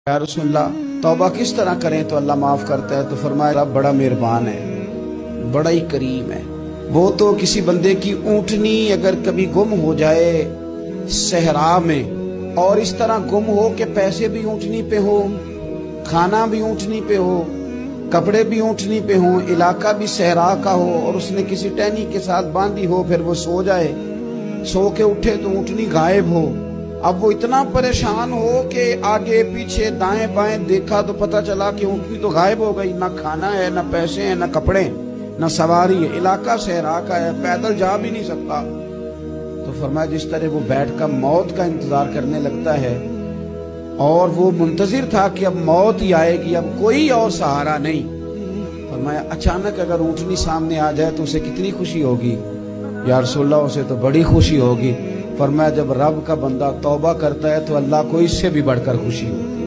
یا رسول اللہ توبہ کس طرح کریں تو اللہ معاف کرتا ہے؟ تو فرمایا رب بڑا مہربان ہے، بڑا ہی کریم ہے۔ وہ تو کسی بندے کی اونٹنی اگر کبھی گم ہو جائے صحرا میں، اور اس طرح گم ہو کہ پیسے بھی اونٹنی پہ ہو، کھانا بھی اونٹنی پہ ہو، کپڑے بھی اونٹنی پہ ہوں، علاقہ بھی صحرا کا ہو، اور اس نے کسی ٹہنی کے ساتھ باندھی ہو، پھر وہ سو جائے، سو کے اٹھے تو اونٹنی غائب ہو۔ اب وہ اتنا پریشان ہو کہ آگے پیچھے دائیں بائیں دیکھا تو پتہ چلا کہ اونٹنی تو غائب ہو گئی، نہ کھانا ہے، نہ پیسے ہیں، نہ کپڑے، نہ سواری ہے، علاقہ صحرا کا ہے، پیدل جا بھی نہیں سکتا۔ تو فرمایا جس طرح وہ بیٹھ کر موت کا انتظار کرنے لگتا ہے، اور وہ منتظر تھا کہ اب موت ہی آئے گی، اب کوئی اور سہارا نہیں۔ فرمایا اچانک اگر اونٹنی سامنے آ جائے تو اسے کتنی خوشی ہوگی؟ یا رسول اللہ اسے تو بڑی خوشی ہوگی۔ فرمایا جب رب کا بندہ توبہ کرتا ہے تو اللہ کو اس سے بھی بڑھ کر خوشی ہوگی۔